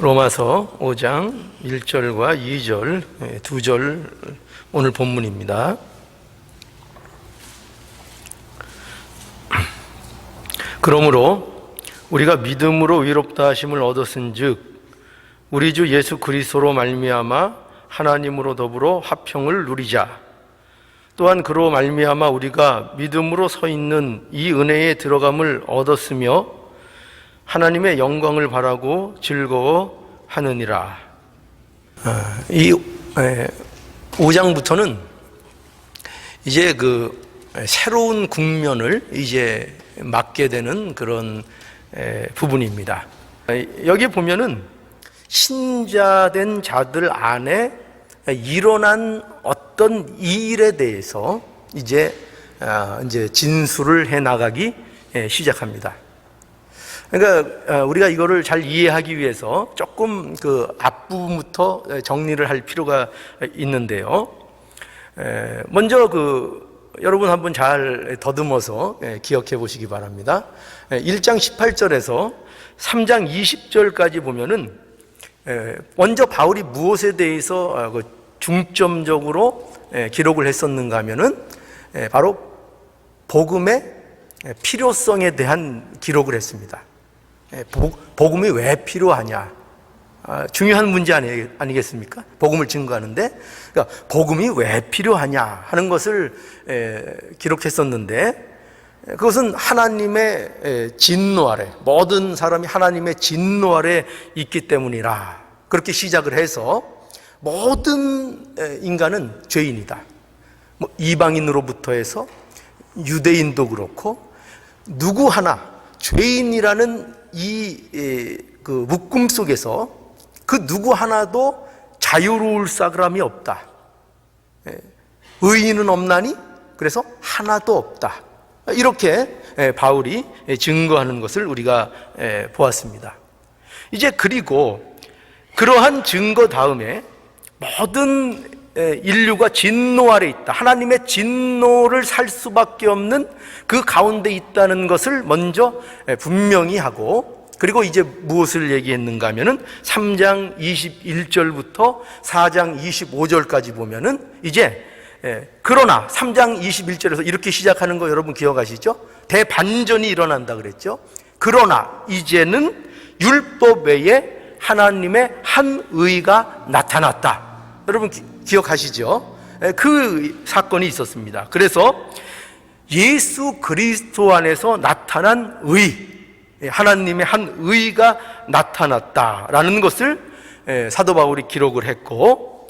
로마서 5장 1절과 2절, 2절 오늘 본문입니다. 그러므로 우리가 믿음으로 의롭다 하심을 얻었은즉 우리 주 예수 그리스도로 말미암아 하나님으로 더불어 화평을 누리자. 또한 그로 말미암아 우리가 믿음으로 서 있는 이 은혜에 들어감을 얻었으며 하나님의 영광을 바라고 즐거워하느니라. 이 5장부터는 이제 그 새로운 국면을 이제 맞게 되는 그런 부분입니다. 여기 보면은 신자된 자들 안에 일어난 어떤 일에 대해서 이제 진술을 해 나가기 시작합니다. 그러니까 우리가 이거를 잘 이해하기 위해서 조금 그 앞부분부터 정리를 할 필요가 있는데요. 먼저 여러분 한번 잘 더듬어서 기억해 보시기 바랍니다. 1장 18절에서 3장 20절까지 보면은 먼저 바울이 무엇에 대해서 중점적으로 기록을 했었는가 하면은 바로 복음의 필요성에 대한 기록을 했습니다. 복음이 왜 필요하냐? 중요한 문제 아니겠습니까? 복음을 증거하는데, 그러니까 복음이 왜 필요하냐 하는 것을 기록했었는데, 그것은 하나님의 진노 아래, 모든 사람이 하나님의 진노 아래 있기 때문이라. 그렇게 시작을 해서 모든 인간은 죄인이다. 이방인으로부터 해서 유대인도 그렇고 누구 하나 죄인이라는 그 묶음 속에서 그 누구 하나도 자유로울 사람이 없다. 의인은 없나니 그래서 하나도 없다. 이렇게 바울이 증거하는 것을 우리가 보았습니다. 이제 그리고 그러한 증거 다음에 모든 인류가 진노 아래 있다. 하나님의 진노를 살 수밖에 없는 그 가운데 있다는 것을 먼저 분명히 하고, 그리고 이제 무엇을 얘기했는가 하면은 3장 21절부터 4장 25절까지 보면은 이제 그러나 3장 21절에서 이렇게 시작하는 거 여러분 기억하시죠? 대반전이 일어난다 그랬죠? 그러나 이제는 율법 외에 하나님의 한 의가 나타났다. 여러분 기억하시죠? 그 사건이 있었습니다. 그래서 예수 그리스도 안에서 나타난 의, 하나님의 한 의가 나타났다라는 것을 사도 바울이 기록을 했고,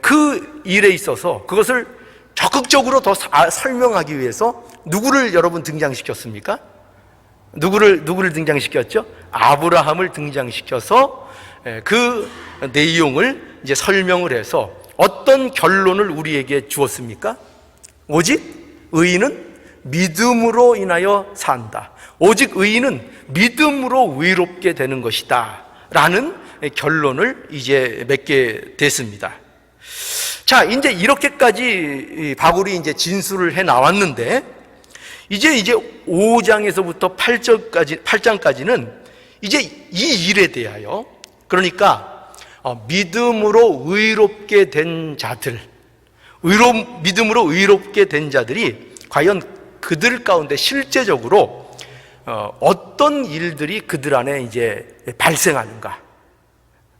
그 일에 있어서 그것을 적극적으로 더 설명하기 위해서 누구를 여러분 등장시켰습니까? 누구를 등장시켰죠? 아브라함을 등장시켜서 그 내용을 이제 설명을 해서 어떤 결론을 우리에게 주었습니까? 오직 의인은 믿음으로 인하여 산다. 오직 의인은 믿음으로 의롭게 되는 것이다. 라는 결론을 이제 맺게 됐습니다. 자, 이제 이렇게까지 바울이 이제 진술을 해 나왔는데, 이제 5장에서부터 8장까지는 이제 이 일에 대하여, 그러니까 믿음으로 의롭게 된 자들, 믿음으로 의롭게 된 자들이 과연 그들 가운데 실제적으로 어떤 일들이 그들 안에 이제 발생하는가,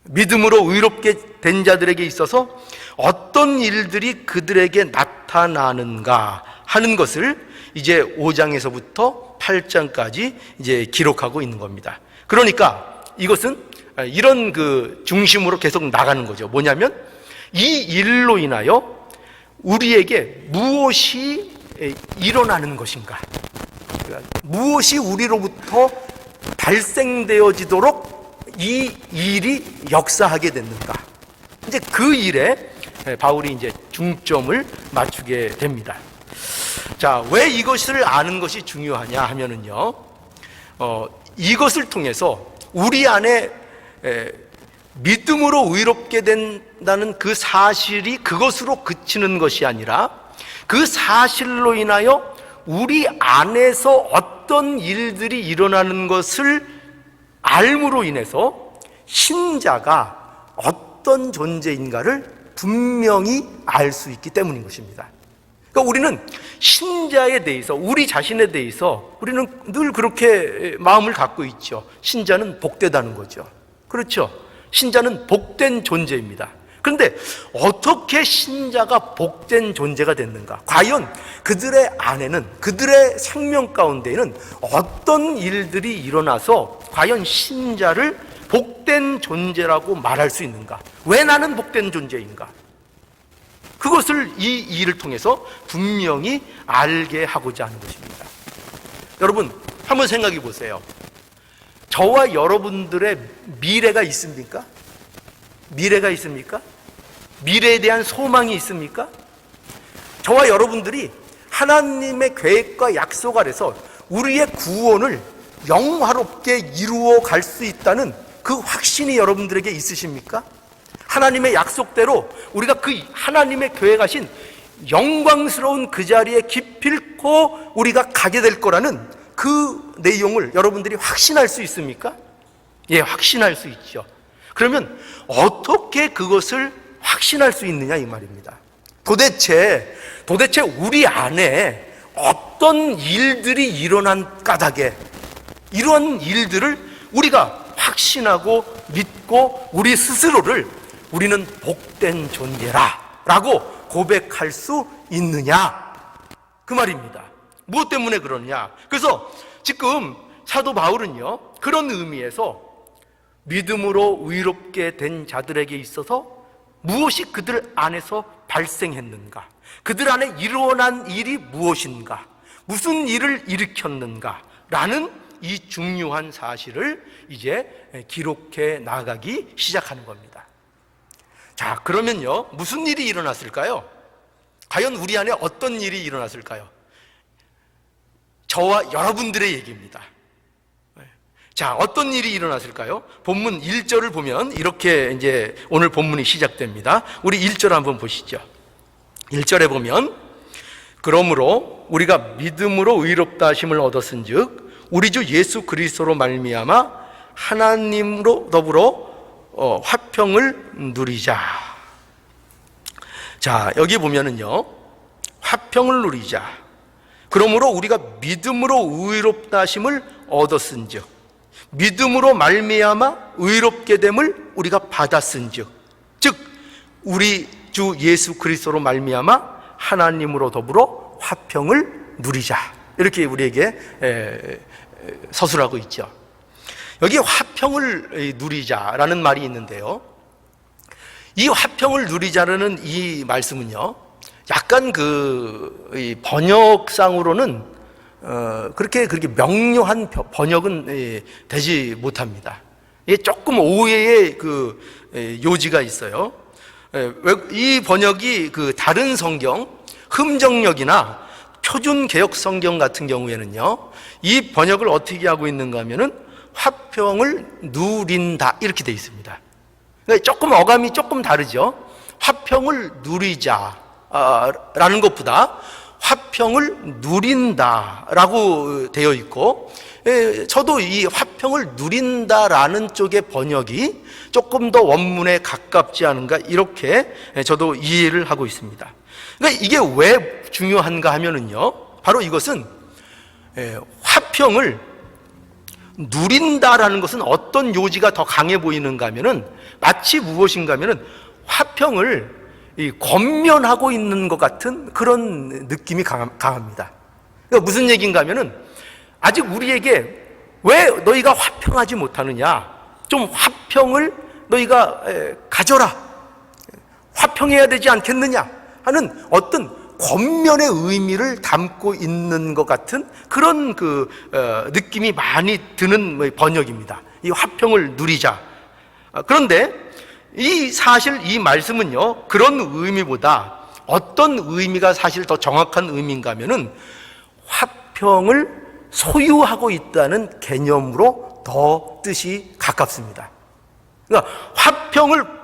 믿음으로 의롭게 된 자들에게 있어서 어떤 일들이 그들에게 나타나는가 하는 것을 이제 5장에서부터 8장까지 이제 기록하고 있는 겁니다. 그러니까 이것은 이런 그 중심으로 계속 나가는 거죠. 뭐냐면 이 일로 인하여 우리에게 무엇이 일어나는 것인가, 무엇이 우리로부터 발생되어지도록 이 일이 역사하게 됐는가, 이제 그 일에 바울이 이제 중점을 맞추게 됩니다. 자, 왜 이것을 아는 것이 중요하냐 하면은요, 이것을 통해서 우리 안에 믿음으로 의롭게 된다는 그 사실이 그것으로 그치는 것이 아니라 그 사실로 인하여 우리 안에서 어떤 일들이 일어나는 것을 알므로 인해서 신자가 어떤 존재인가를 분명히 알 수 있기 때문인 것입니다. 그러니까 우리는 신자에 대해서, 우리 자신에 대해서 우리는 늘 그렇게 마음을 갖고 있죠. 신자는 복되다는 거죠. 그렇죠? 신자는 복된 존재입니다. 그런데 어떻게 신자가 복된 존재가 됐는가? 과연 그들의 안에는, 그들의 생명 가운데에는 어떤 일들이 일어나서 과연 신자를 복된 존재라고 말할 수 있는가? 왜 나는 복된 존재인가? 그것을 이 일을 통해서 분명히 알게 하고자 하는 것입니다. 여러분, 한번 생각해 보세요. 저와 여러분들의 미래가 있습니까? 미래가 있습니까? 미래에 대한 소망이 있습니까? 저와 여러분들이 하나님의 계획과 약속 아래서 우리의 구원을 영화롭게 이루어 갈 수 있다는 그 확신이 여러분들에게 있으십니까? 하나님의 약속대로 우리가 그 하나님의 계획하신 영광스러운 그 자리에 기필코 우리가 가게 될 거라는 그 내용을 여러분들이 확신할 수 있습니까? 예, 확신할 수 있죠. 그러면 어떻게 그것을 확신할 수 있느냐 이 말입니다. 도대체 우리 안에 어떤 일들이 일어난 까닭에 이러한 일들을 우리가 확신하고 믿고 우리 스스로를 우리는 복된 존재라 라고 고백할 수 있느냐 그 말입니다. 무엇 때문에 그러느냐? 그래서 지금 사도 바울은요, 그런 의미에서 믿음으로 의롭게 된 자들에게 있어서 무엇이 그들 안에서 발생했는가, 그들 안에 일어난 일이 무엇인가, 무슨 일을 일으켰는가 라는 이 중요한 사실을 이제 기록해 나가기 시작하는 겁니다. 자, 그러면요, 무슨 일이 일어났을까요? 과연 우리 안에 어떤 일이 일어났을까요? 저와 여러분들의 얘기입니다. 자, 어떤 일이 일어났을까요? 본문 1절을 보면 이렇게 이제 오늘 본문이 시작됩니다. 우리 1절 한번 보시죠. 1절에 보면, 그러므로 우리가 믿음으로 의롭다 하심을 얻었은즉 우리 주 예수 그리스도로 말미암아 하나님으로 더불어 화평을 누리자. 자, 여기 보면은요, 화평을 누리자. 그러므로 우리가 믿음으로 의롭다 하심을 얻었은즉, 믿음으로 말미암아 의롭게 됨을 우리가 받았은즉, 즉 우리 주 예수 그리스도로 말미암아 하나님으로 더불어 화평을 누리자. 이렇게 우리에게 서술하고 있죠. 여기 화평을 누리자라는 말이 있는데요, 이 화평을 누리자라는 이 말씀은요, 약간 번역상으로는 그렇게 명료한 번역은 되지 못합니다. 조금 오해의 요지가 있어요. 이 번역이 다른 성경, 흠정역이나 표준 개역 성경 같은 경우에는요, 이 번역을 어떻게 하고 있는가 하면은 화평을 누린다 이렇게 되어 있습니다. 그러니까 조금 어감이 조금 다르죠. 화평을 누리자 라는 것보다 화평을 누린다라고 되어 있고, 저도 이 화평을 누린다라는 쪽의 번역이 조금 더 원문에 가깝지 않은가 이렇게 저도 이해를 하고 있습니다. 그러니까 이게 왜 중요한가 하면은요, 바로 이것은 화평을 누린다라는 것은 어떤 요지가 더 강해 보이는가 하면은 마치 무엇인가 하면은 화평을 권면하고 있는 것 같은 그런 느낌이 강합니다. 그러니까 무슨 얘기인가 하면은 아직 우리에게 왜 너희가 화평하지 못하느냐, 좀 화평을 너희가 가져라, 화평해야 되지 않겠느냐 하는 어떤 권면의 의미를 담고 있는 것 같은 그런 느낌이 많이 드는 번역입니다. 이 화평을 누리자. 그런데 사실 이 말씀은요, 그런 의미보다 어떤 의미가 사실 더 정확한 의미인가 하면은 화평을 소유하고 있다는 개념으로 더 뜻이 가깝습니다. 그러니까 화평을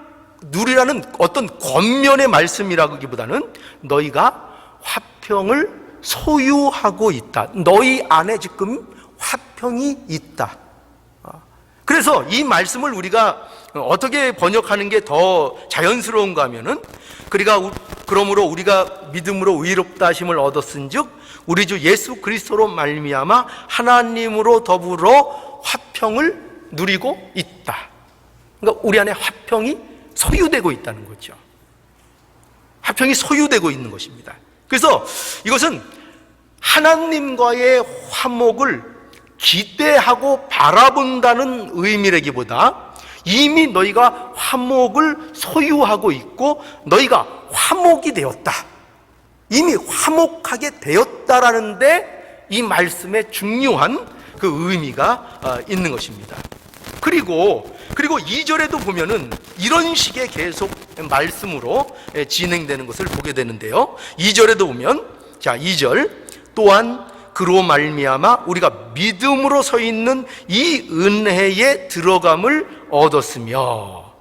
누리라는 어떤 권면의 말씀이라기보다는 너희가 화평을 소유하고 있다. 너희 안에 지금 화평이 있다. 그래서 이 말씀을 우리가 어떻게 번역하는 게 더 자연스러운가 하면은, 그러므로 우리가 믿음으로 의롭다 하심을 얻었은즉 우리 주 예수 그리스도로 말미암아 하나님으로 더불어 화평을 누리고 있다. 그러니까 우리 안에 화평이 소유되고 있다는 거죠. 화평이 소유되고 있는 것입니다. 그래서 이것은 하나님과의 화목을 기대하고 바라본다는 의미라기보다 이미 너희가 화목을 소유하고 있고 너희가 화목이 되었다, 이미 화목하게 되었다라는데 이 말씀에 중요한 그 의미가 있는 것입니다. 그리고 2절에도 보면은 이런 식의 계속 말씀으로 진행되는 것을 보게 되는데요. 2절에도 보면, 자, 2절, 또한 그로 말미암아 우리가 믿음으로 서 있는 이 은혜에 들어감을 얻었으며,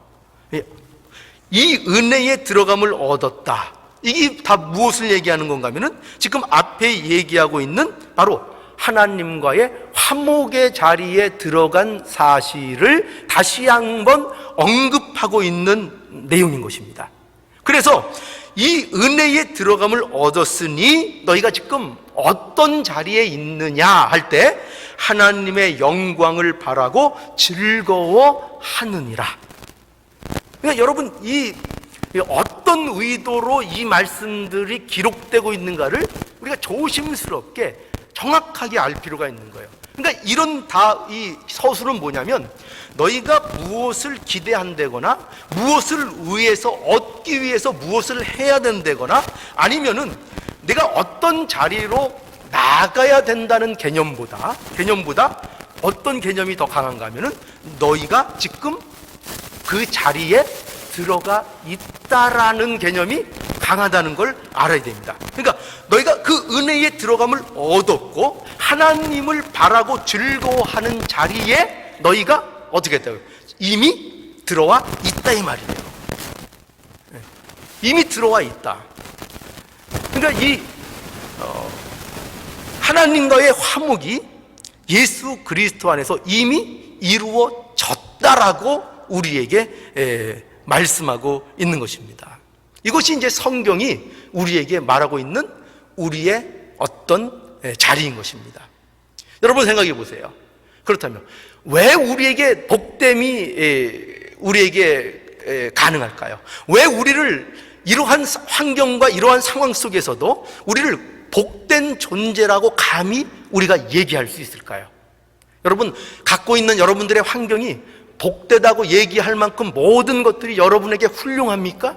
이 은혜에 들어감을 얻었다. 이게 다 무엇을 얘기하는 건가 하면은 지금 앞에 얘기하고 있는 바로 하나님과의 화목의 자리에 들어간 사실을 다시 한번 언급하고 있는 내용인 것입니다. 그래서 이 은혜에 들어감을 얻었으니 너희가 지금 어떤 자리에 있느냐 할 때 하나님의 영광을 바라고 즐거워하느니라. 그러니까 여러분, 이 어떤 의도로 이 말씀들이 기록되고 있는가를 우리가 조심스럽게 정확하게 알 필요가 있는 거예요. 그러니까 이 서술은 뭐냐면, 너희가 무엇을 기대한다거나 무엇을 위해서 얻기 위해서 무엇을 해야 된다거나 아니면은 내가 어떤 자리로 나가야 된다는 개념보다 어떤 개념이 더 강한가 하면은 너희가 지금 그 자리에 들어가 있다라는 개념이 강하다는 걸 알아야 됩니다. 그러니까 너희가 그 은혜에 들어감을 얻었고 하나님을 바라고 즐거워하는 자리에 너희가 어떻게 했다고요? 이미 들어와 있다, 이 말이에요. 이미 들어와 있다. 그러니까 하나님과의 화목이 예수 그리스도 안에서 이미 이루어졌다라고 우리에게 말씀하고 있는 것입니다. 이것이 이제 성경이 우리에게 말하고 있는 우리의 어떤 자리인 것입니다. 여러분 생각해 보세요. 그렇다면 왜 우리에게 복됨이 우리에게 가능할까요? 왜 우리를 이러한 환경과 이러한 상황 속에서도 우리를 복된 존재라고 감히 우리가 얘기할 수 있을까요? 여러분, 갖고 있는 여러분들의 환경이 복되다고 얘기할 만큼 모든 것들이 여러분에게 훌륭합니까?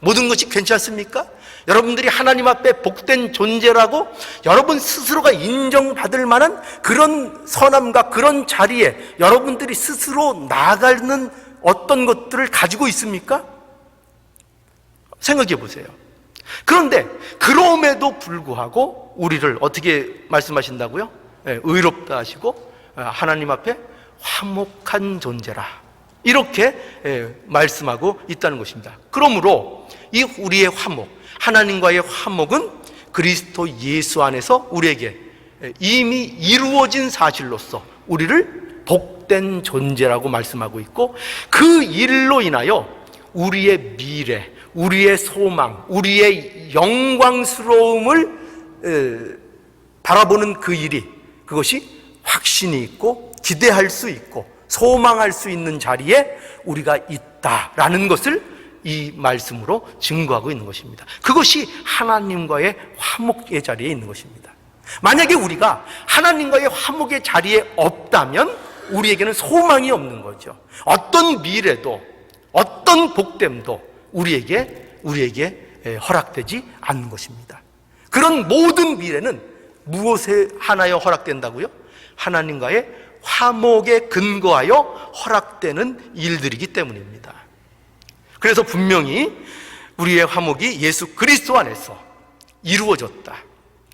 모든 것이 괜찮습니까? 여러분들이 하나님 앞에 복된 존재라고 여러분 스스로가 인정받을 만한 그런 선함과 그런 자리에 여러분들이 스스로 나아가는 어떤 것들을 가지고 있습니까? 생각해 보세요. 그런데 그럼에도 불구하고 우리를 어떻게 말씀하신다고요? 의롭다 하시고 하나님 앞에 화목한 존재라, 이렇게 말씀하고 있다는 것입니다. 그러므로 이 우리의 화목, 하나님과의 화목은 그리스도 예수 안에서 우리에게 이미 이루어진 사실로서 우리를 복된 존재라고 말씀하고 있고, 그 일로 인하여 우리의 미래, 우리의 소망, 우리의 영광스러움을 바라보는 그 일이, 그것이 확신이 있고 기대할 수 있고 소망할 수 있는 자리에 우리가 있다라는 것을 이 말씀으로 증거하고 있는 것입니다. 그것이 하나님과의 화목의 자리에 있는 것입니다. 만약에 우리가 하나님과의 화목의 자리에 없다면 우리에게는 소망이 없는 거죠. 어떤 미래도 어떤 복됨도 우리에게 허락되지 않는 것입니다. 그런 모든 미래는 무엇에 하나여 허락된다고요? 하나님과의 화목에 근거하여 허락되는 일들이기 때문입니다. 그래서 분명히 우리의 화목이 예수 그리스도 안에서 이루어졌다,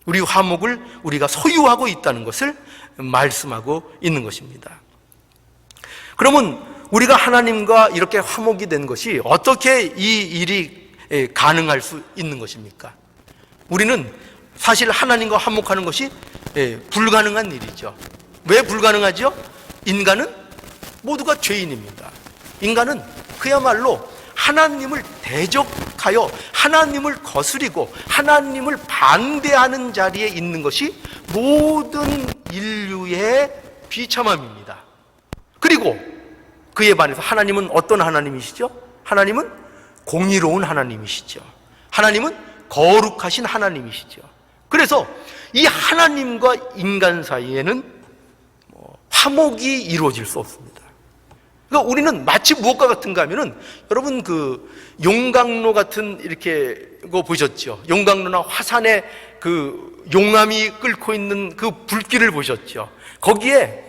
우리 화목을 우리가 소유하고 있다는 것을 말씀하고 있는 것입니다. 그러면 우리가 하나님과 이렇게 화목이 된 것이 어떻게 이 일이 가능할 수 있는 것입니까? 우리는 사실 하나님과 화목하는 것이 불가능한 일이죠. 왜 불가능하죠? 인간은 모두가 죄인입니다. 인간은 그야말로 하나님을 대적하여 하나님을 거스리고 하나님을 반대하는 자리에 있는 것이 모든 인류의 비참함입니다. 그리고 그에 반해서 하나님은 어떤 하나님이시죠? 하나님은 공의로운 하나님이시죠. 하나님은 거룩하신 하나님이시죠. 그래서 이 하나님과 인간 사이에는 화목이 이루어질 수 없습니다. 그러니까 우리는 마치 무엇과 같은가 하면은, 여러분 그 용광로 같은 이렇게 거 보셨죠? 용광로나 화산에 그 용암이 끓고 있는 그 불길을 보셨죠? 거기에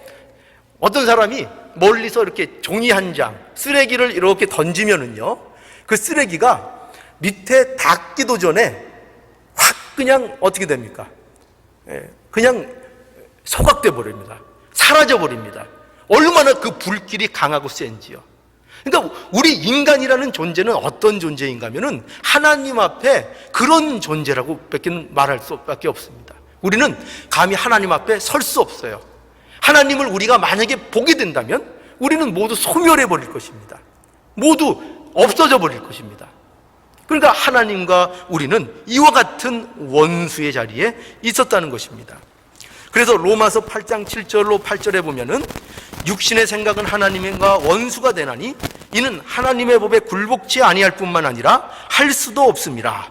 어떤 사람이 멀리서 이렇게 종이 한 장, 쓰레기를 이렇게 던지면은요, 그 쓰레기가 밑에 닿기도 전에 확 그냥 어떻게 됩니까? 그냥 소각돼 버립니다. 사라져 버립니다. 얼마나 그 불길이 강하고 센지요. 그러니까 우리 인간이라는 존재는 어떤 존재인가 하면은 하나님 앞에 그런 존재라고 말할 수밖에 없습니다. 우리는 감히 하나님 앞에 설 수 없어요. 하나님을 우리가 만약에 보게 된다면 우리는 모두 소멸해 버릴 것입니다. 모두 없어져 버릴 것입니다. 그러니까 하나님과 우리는 이와 같은 원수의 자리에 있었다는 것입니다. 그래서 로마서 8장 7절로 8절에 보면은 육신의 생각은 하나님과 원수가 되나니 이는 하나님의 법에 굴복치 아니할 뿐만 아니라 할 수도 없음이라.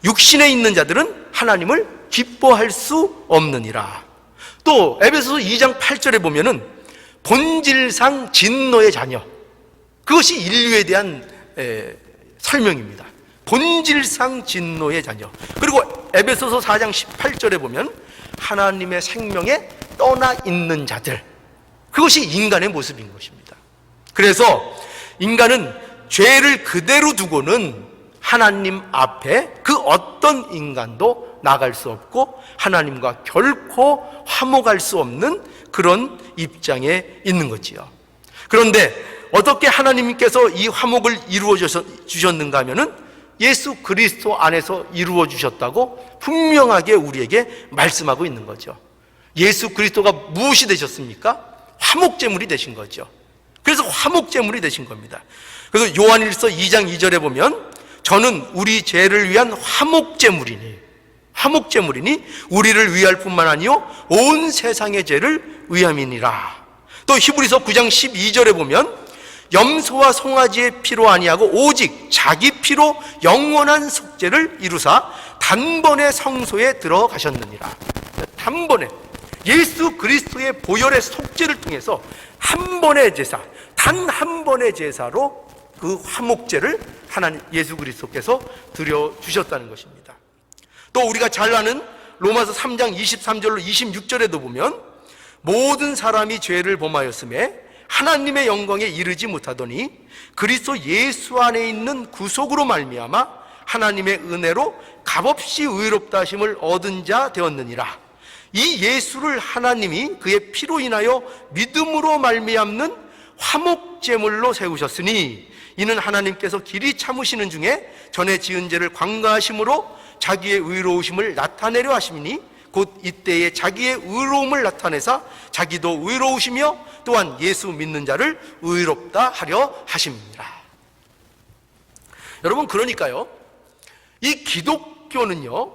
육신에 있는 자들은 하나님을 기뻐할 수 없느니라. 또 에베소서 2장 8절에 보면은 본질상 진노의 자녀, 그것이 인류에 대한 설명입니다. 본질상 진노의 자녀. 그리고 에베소서 4장 18절에 보면 하나님의 생명에 떠나 있는 자들, 그것이 인간의 모습인 것입니다. 그래서 인간은 죄를 그대로 두고는 하나님 앞에 그 어떤 인간도 나갈 수 없고 하나님과 결코 화목할 수 없는 그런 입장에 있는 거지요. 그런데 어떻게 하나님께서 이 화목을 이루어 주셨는가 하면은 예수 그리스도 안에서 이루어 주셨다고 분명하게 우리에게 말씀하고 있는 거죠. 예수 그리스도가 무엇이 되셨습니까? 화목제물이 되신 거죠. 그래서 화목제물이 되신 겁니다. 그래서 요한일서 2장 2절에 보면 저는 우리 죄를 위한 화목제물이니 우리를 위할 뿐만 아니요 온 세상의 죄를 위함이니라. 또 히브리서 9장 12절에 보면 염소와 송아지의 피로 아니하고 오직 자기 피로 영원한 속죄를 이루사 단번에 성소에 들어가셨느니라. 단번에 예수 그리스도의 보혈의 속죄를 통해서 한 번의 제사, 단 한 번의 제사로 그 화목제를 하나님 예수 그리스도께서 드려 주셨다는 것입니다. 또 우리가 잘 아는 로마서 3장 23절로 26절에도 보면 모든 사람이 죄를 범하였음에 하나님의 영광에 이르지 못하더니 그리스도 예수 안에 있는 구속으로 말미암아 하나님의 은혜로 값없이 의롭다 하심을 얻은 자 되었느니라. 이 예수를 하나님이 그의 피로 인하여 믿음으로 말미암는 화목제물로 세우셨으니 이는 하나님께서 길이 참으시는 중에 전에 지은 죄를 관가하심으로 자기의 의로우심을 나타내려 하심이니 곧 이때에 자기의 의로움을 나타내사 자기도 의로우시며 또한 예수 믿는 자를 의롭다 하려 하심이니라. 여러분, 그러니까요, 이 기독교는요,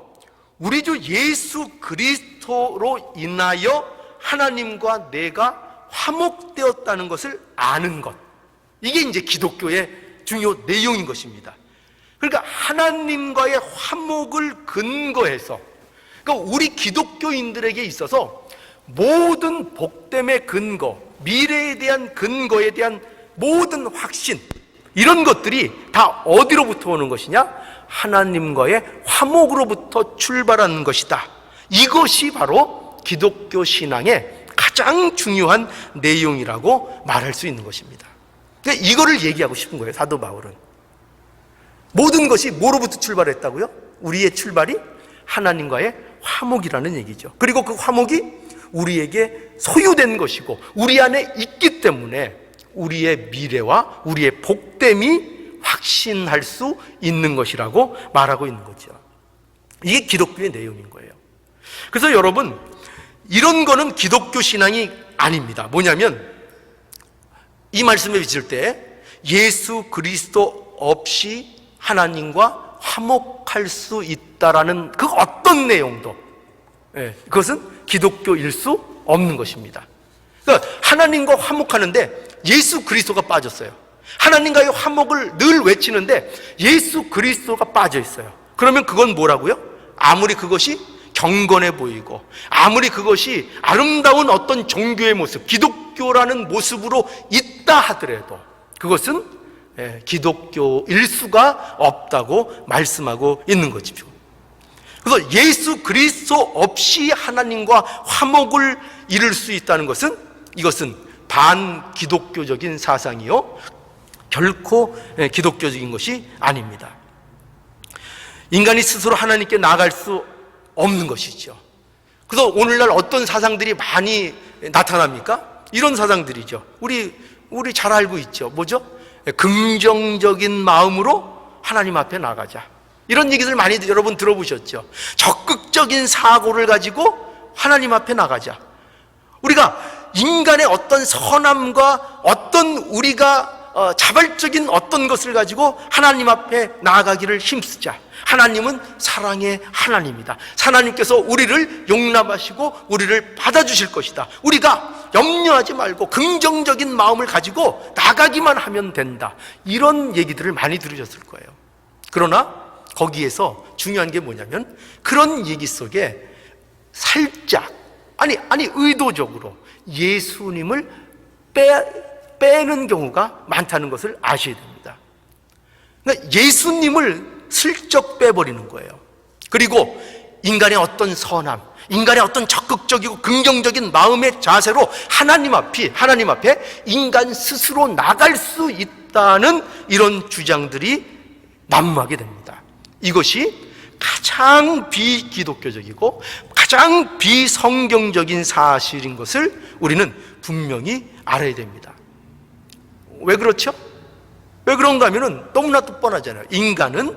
우리 주 예수 그리스도로 인하여 하나님과 내가 화목되었다는 것을 아는 것, 이게 이제 기독교의 중요 내용인 것입니다. 그러니까 하나님과의 화목을 근거해서, 그러니까 우리 기독교인들에게 있어서 모든 복됨의 근거, 미래에 대한 근거에 대한 모든 확신, 이런 것들이 다 어디로부터 오는 것이냐? 하나님과의 화목으로부터 출발하는 것이다. 이것이 바로 기독교 신앙의 가장 중요한 내용이라고 말할 수 있는 것입니다. 그러니까 이거를 얘기하고 싶은 거예요, 사도 바울은. 모든 것이 뭐로부터 출발했다고요? 우리의 출발이 하나님과의 화목이라는 얘기죠. 그리고 그 화목이 우리에게 소유된 것이고 우리 안에 있기 때문에 우리의 미래와 우리의 복됨이 확신할 수 있는 것이라고 말하고 있는 거죠. 이게 기독교의 내용인 거예요. 그래서 여러분, 이런 거는 기독교 신앙이 아닙니다. 뭐냐면 이 말씀에 비칠 때 예수 그리스도 없이 하나님과 화목할 수 있다라는 그 어떤 내용도, 그것은 기독교일 수 없는 것입니다. 그러니까 하나님과 화목하는데 예수 그리스도가 빠졌어요. 하나님과의 화목을 늘 외치는데 예수 그리스도가 빠져 있어요. 그러면 그건 뭐라고요? 아무리 그것이 경건해 보이고 아무리 그것이 아름다운 어떤 종교의 모습, 기독교라는 모습으로 있다 하더라도 그것은 기독교일 수가 없다고 말씀하고 있는 것이죠. 그래서 예수 그리스도 없이 하나님과 화목을 이룰 수 있다는 것은, 이것은 반기독교적인 사상이요 결코 기독교적인 것이 아닙니다. 인간이 스스로 하나님께 나아갈 수 없는 것이죠. 그래서 오늘날 어떤 사상들이 많이 나타납니까? 이런 사상들이죠. 우리 잘 알고 있죠. 뭐죠? 긍정적인 마음으로 하나님 앞에 나가자. 이런 얘기들 많이 여러분 들어보셨죠? 적극적인 사고를 가지고 하나님 앞에 나가자. 우리가 인간의 어떤 선함과 어떤 우리가 자발적인 어떤 것을 가지고 하나님 앞에 나아가기를 힘쓰자. 하나님은 사랑의 하나님이다. 하나님께서 우리를 용납하시고 우리를 받아주실 것이다. 우리가 염려하지 말고 긍정적인 마음을 가지고 나가기만 하면 된다. 이런 얘기들을 많이 들으셨을 거예요. 그러나 거기에서 중요한 게 뭐냐면 그런 얘기 속에 살짝 아니 의도적으로 예수님을 빼는 경우가 많다는 것을 아셔야 됩니다. 그러니까 예수님을 슬쩍 빼버리는 거예요. 그리고 인간의 어떤 선함, 인간의 어떤 적극적이고 긍정적인 마음의 자세로 하나님 앞에 인간 스스로 나갈 수 있다는 이런 주장들이 난무하게 됩니다. 이것이 가장 비기독교적이고 가장 비성경적인 사실인 것을 우리는 분명히 알아야 됩니다. 왜 그렇죠? 왜 그런가 하면은 너무나도 뻔하잖아요. 인간은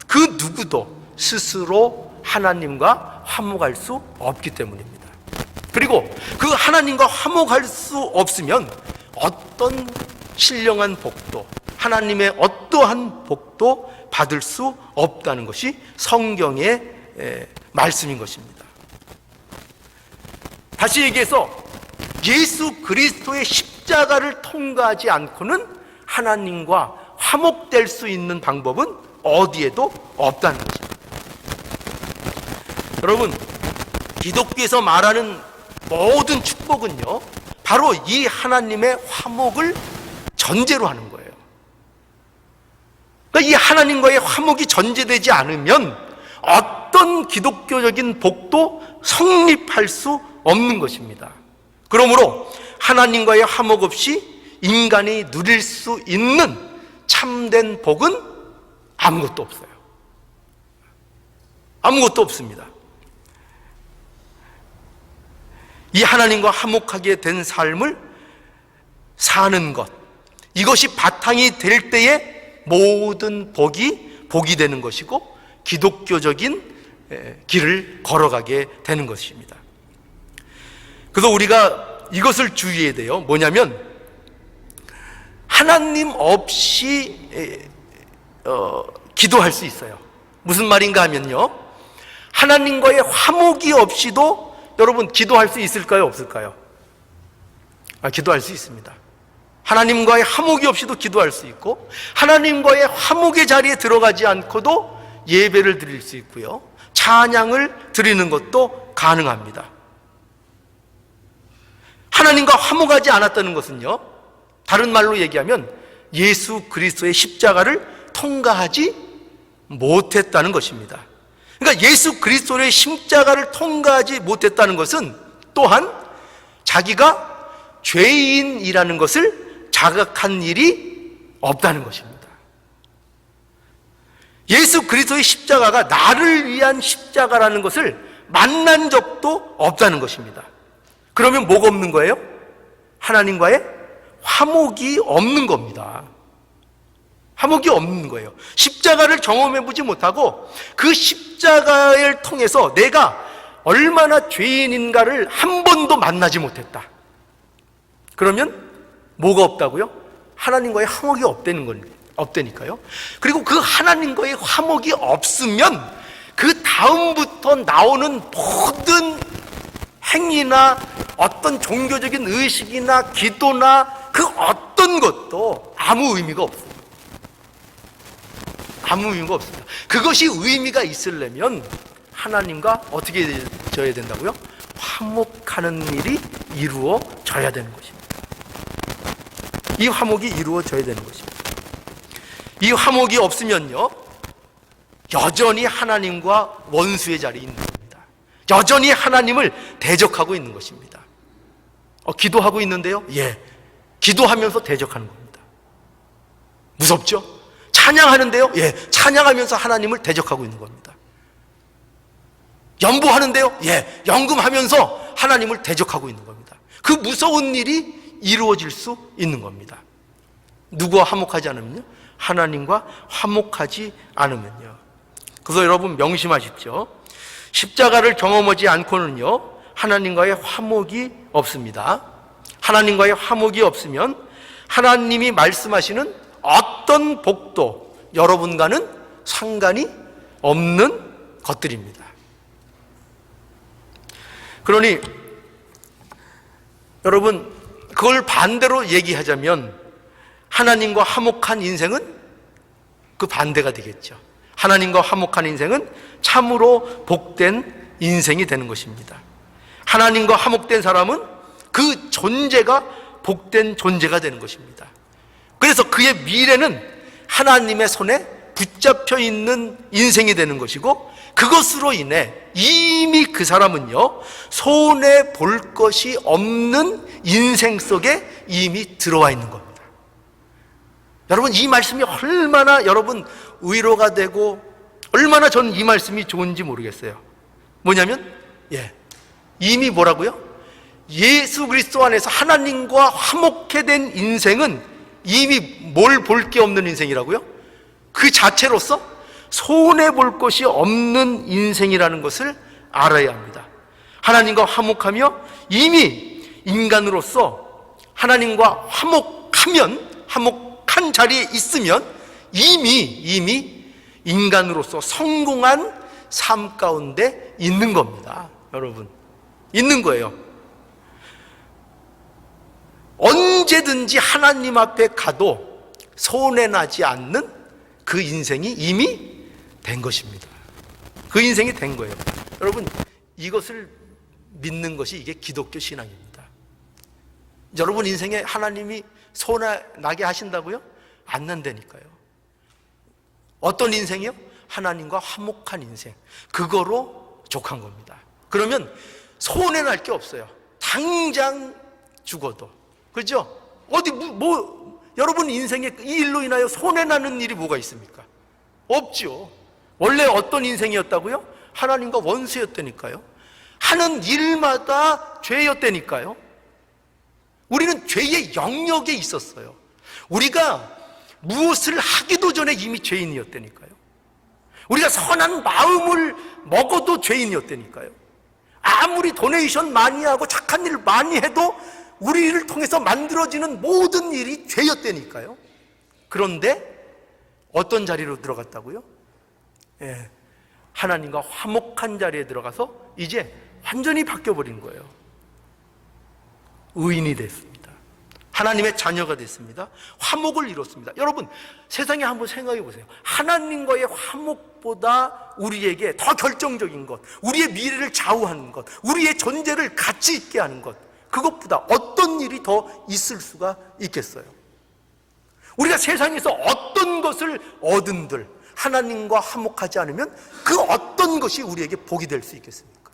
그 누구도 스스로 하나님과 화목할 수 없기 때문입니다. 그리고 그 하나님과 화목할 수 없으면 어떤 신령한 복도, 하나님의 어떠한 복도 받을 수 없다는 것이 성경의 말씀인 것입니다. 다시 얘기해서 예수 그리스도의 십자가를 통과하지 않고는 하나님과 화목될 수 있는 방법은 어디에도 없다는 것입니다. 여러분, 기독교에서 말하는 모든 축복은요 바로 이 하나님의 화목을 전제로 하는 거예요. 그러니까 이 하나님과의 화목이 전제되지 않으면 어떤 기독교적인 복도 성립할 수 없는 것입니다. 그러므로 하나님과의 화목 없이 인간이 누릴 수 있는 참된 복은 아무것도 없어요. 아무것도 없습니다. 이 하나님과 화목하게 된 삶을 사는 것, 이것이 바탕이 될 때에 모든 복이 되는 것이고 기독교적인 길을 걸어가게 되는 것입니다. 그래서 우리가 이것을 주의해야 돼요. 뭐냐면 하나님 없이 기도할 수 있어요. 무슨 말인가 하면요, 하나님과의 화목이 없이도 여러분 기도할 수 있을까요? 없을까요? 기도할 수 있습니다. 하나님과의 화목이 없이도 기도할 수 있고 하나님과의 화목의 자리에 들어가지 않고도 예배를 드릴 수 있고요, 찬양을 드리는 것도 가능합니다. 하나님과 화목하지 않았다는 것은요, 다른 말로 얘기하면 예수 그리스도의 십자가를 통과하지 못했다는 것입니다. 그러니까 예수 그리스도의 십자가를 통과하지 못했다는 것은 또한 자기가 죄인이라는 것을 자각한 일이 없다는 것입니다. 예수 그리스도의 십자가가 나를 위한 십자가라는 것을 만난 적도 없다는 것입니다. 그러면 뭐가 없는 거예요? 하나님과의 화목이 없는 겁니다. 화목이 없는 거예요. 십자가를 경험해보지 못하고 그 십자가를 통해서 내가 얼마나 죄인인가를 한 번도 만나지 못했다. 그러면 뭐가 없다고요? 하나님과의 화목이 없다니까요. 그리고 그 하나님과의 화목이 없으면 그 다음부터 나오는 모든 행위나 어떤 종교적인 의식이나 기도나 그 어떤 것도 아무 의미가 없어요. 아무 의미가 없습니다. 그것이 의미가 있으려면 하나님과 어떻게 되어야 된다고요? 화목하는 일이 이루어져야 되는 것입니다. 이 화목이 이루어져야 되는 것입니다. 이 화목이 없으면요, 여전히 하나님과 원수의 자리에 있는 겁니다. 여전히 하나님을 대적하고 있는 것입니다. 기도하고 있는데요, 기도하면서 대적하는 겁니다. 무섭죠? 찬양하는데요, 찬양하면서 하나님을 대적하고 있는 겁니다. 연보하는데요, 연금하면서 하나님을 대적하고 있는 겁니다. 그 무서운 일이 이루어질 수 있는 겁니다. 누구와 화목하지 않으면요? 하나님과 화목하지 않으면요. 그래서 여러분 명심하십시오. 십자가를 경험하지 않고는요, 하나님과의 화목이 없습니다. 하나님과의 화목이 없으면 하나님이 말씀하시는 어떤 복도 여러분과는 상관이 없는 것들입니다. 그러니 여러분, 그걸 반대로 얘기하자면 하나님과 화목한 인생은 그 반대가 되겠죠. 하나님과 화목한 인생은 참으로 복된 인생이 되는 것입니다. 하나님과 화목된 사람은 그 존재가 복된 존재가 되는 것입니다. 그래서 그의 미래는 하나님의 손에 붙잡혀 있는 인생이 되는 것이고, 그것으로 인해 이미 그 사람은요, 손해 볼 것이 없는 인생 속에 이미 들어와 있는 겁니다. 여러분, 이 말씀이 얼마나 여러분 위로가 되고 얼마나 저는 이 말씀이 좋은지 모르겠어요. 뭐냐면 이미 뭐라고요? 예수 그리스도 안에서 하나님과 화목해 된 인생은 이미 뭘 볼 게 없는 인생이라고요? 그 자체로서 손해 볼 것이 없는 인생이라는 것을 알아야 합니다. 하나님과 화목하며 이미 인간으로서 하나님과 화목한 자리에 있으면 이미 인간으로서 성공한 삶 가운데 있는 겁니다. 여러분, 있는 거예요. 언제든지 하나님 앞에 가도 손해나지 않는 그 인생이 이미 된 것입니다. 그 인생이 된 거예요. 여러분, 이것을 믿는 것이 이게 기독교 신앙입니다. 여러분 인생에 하나님이 손해나게 하신다고요? 안 난다니까요. 어떤 인생이요? 하나님과 화목한 인생. 그거로 족한 겁니다. 그러면 손해날 게 없어요. 당장 죽어도. 그렇죠? 여러분 인생에 이 일로 인하여 손해나는 일이 뭐가 있습니까? 없죠. 원래 어떤 인생이었다고요? 하나님과 원수였다니까요. 하는 일마다 죄였다니까요. 우리는 죄의 영역에 있었어요. 우리가 무엇을 하기도 전에 이미 죄인이었다니까요. 우리가 선한 마음을 먹어도 죄인이었다니까요. 아무리 도네이션 많이 하고 착한 일을 많이 해도 우리를 통해서 만들어지는 모든 일이 죄였다니까요. 그런데 어떤 자리로 들어갔다고요? 하나님과 화목한 자리에 들어가서 이제 완전히 바뀌어버린 거예요. 의인이 됐습니다. 하나님의 자녀가 됐습니다. 화목을 이뤘습니다. 여러분, 세상에 한번 생각해 보세요. 하나님과의 화목보다 우리에게 더 결정적인 것, 우리의 미래를 좌우하는 것, 우리의 존재를 가치 있게 하는 것, 그것보다 어떤 일이 더 있을 수가 있겠어요? 우리가 세상에서 어떤 것을 얻은들 하나님과 화목하지 않으면 그 어떤 것이 우리에게 복이 될 수 있겠습니까?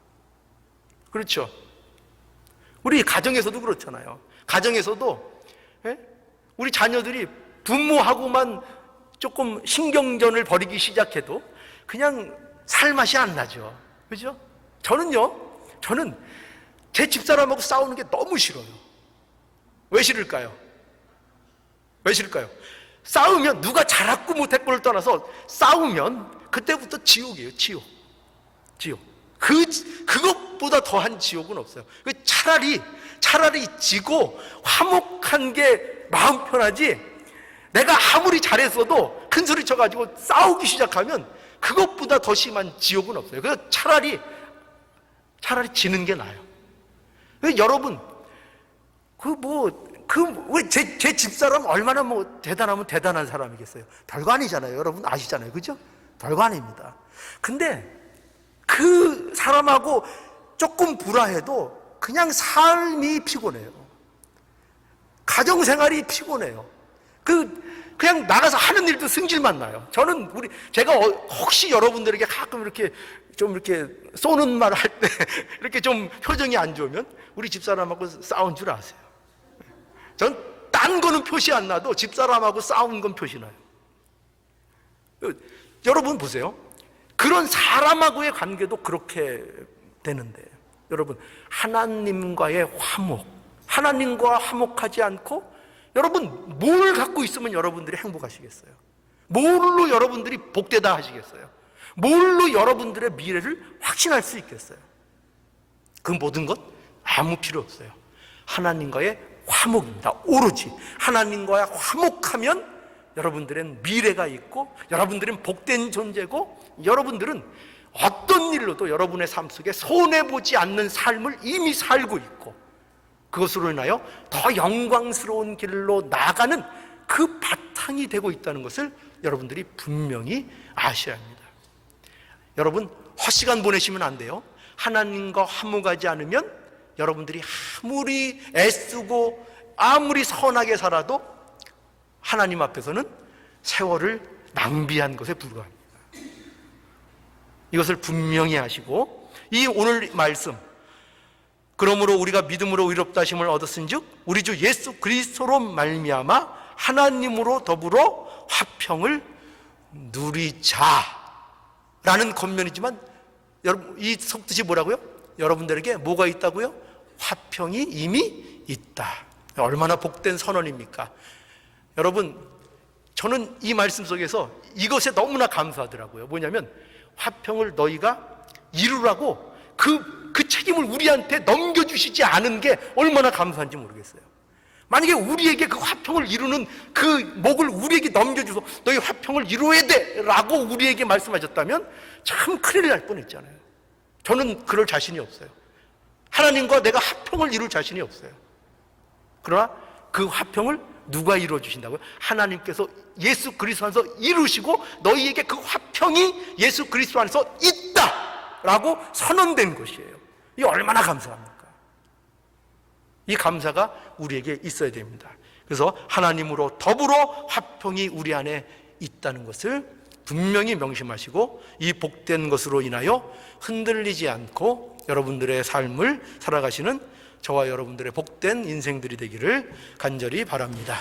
그렇죠? 우리 가정에서도 그렇잖아요. 가정에서도 우리 자녀들이 부모하고만 조금 신경전을 벌이기 시작해도 그냥 살맛이 안 나죠. 그죠? 저는 제 집사람하고 싸우는 게 너무 싫어요. 왜 싫을까요? 싸우면 누가 잘했고 못했고를 떠나서 싸우면 그때부터 지옥이에요. 지옥. 그것보다 더한 지옥은 없어요. 차라리 지고 화목한 게 마음 편하지, 내가 아무리 잘했어도 큰 소리 쳐가지고 싸우기 시작하면 그것보다 더 심한 지옥은 없어요. 그래서 차라리 지는 게 나아요. 여러분, 제 집사람 얼마나 대단하면 대단한 사람이겠어요. 별거 아니잖아요. 여러분 아시잖아요. 그죠? 별거 아닙니다. 근데 그 사람하고 조금 불화해도 그냥 삶이 피곤해요. 가정생활이 피곤해요. 그냥 나가서 하는 일도 승질만 나요. 제가 혹시 여러분들에게 가끔 이렇게 쏘는 말 할 때 이렇게 좀 표정이 안 좋으면 우리 집사람하고 싸운 줄 아세요. 전 딴 거는 표시 안 나도 집사람하고 싸운 건 표시 나요. 여러분 보세요. 그런 사람하고의 관계도 그렇게 되는데, 여러분 하나님과의 화목, 하나님과 화목하지 않고 여러분 뭘 갖고 있으면 여러분들이 행복하시겠어요? 뭘로 여러분들이 복되다 하시겠어요? 뭘로 여러분들의 미래를 확신할 수 있겠어요? 그 모든 것 아무 필요 없어요. 하나님과의 화목입니다. 오로지 하나님과 화목하면 여러분들은 미래가 있고, 여러분들은 복된 존재고, 여러분들은 어떤 일로도 여러분의 삶 속에 손해보지 않는 삶을 이미 살고 있고, 그것으로 인하여 더 영광스러운 길로 나가는 그 바탕이 되고 있다는 것을 여러분들이 분명히 아셔야 합니다. 여러분 헛시간 보내시면 안 돼요. 하나님과 화목하지 않으면 여러분들이 아무리 애쓰고 아무리 선하게 살아도 하나님 앞에서는 세월을 낭비한 것에 불과합니다. 이것을 분명히 하시고, 이 오늘 말씀, 그러므로 우리가 믿음으로 의롭다 하심을 얻었은즉 우리 주 예수 그리스도로 말미암아 하나님으로 더불어 화평을 누리자라는 겉면이지만, 여러분 이 속뜻이 뭐라고요? 여러분들에게 뭐가 있다고요? 화평이 이미 있다. 얼마나 복된 선언입니까? 여러분, 저는 이 말씀 속에서 이것에 너무나 감사하더라고요. 뭐냐면 화평을 너희가 이루라고 그 책임을 우리한테 넘겨주시지 않은 게 얼마나 감사한지 모르겠어요. 만약에 우리에게 그 화평을 이루는 그 몫을 우리에게 넘겨줘서 너희 화평을 이루어야 돼 라고 우리에게 말씀하셨다면 참 큰일 날 뻔했잖아요. 저는 그럴 자신이 없어요. 하나님과 내가 화평을 이룰 자신이 없어요. 그러나 그 화평을 누가 이루어 주신다고요? 하나님께서 예수 그리스도 안에서 이루시고 너희에게 그 화평이 예수 그리스도 안에서 있다 라고 선언된 것이에요. 이 얼마나 감사합니까? 이 감사가 우리에게 있어야 됩니다. 그래서 하나님으로 더불어 화평이 우리 안에 있다는 것을 분명히 명심하시고, 이 복된 것으로 인하여 흔들리지 않고 여러분들의 삶을 살아가시는 저와 여러분들의 복된 인생들이 되기를 간절히 바랍니다.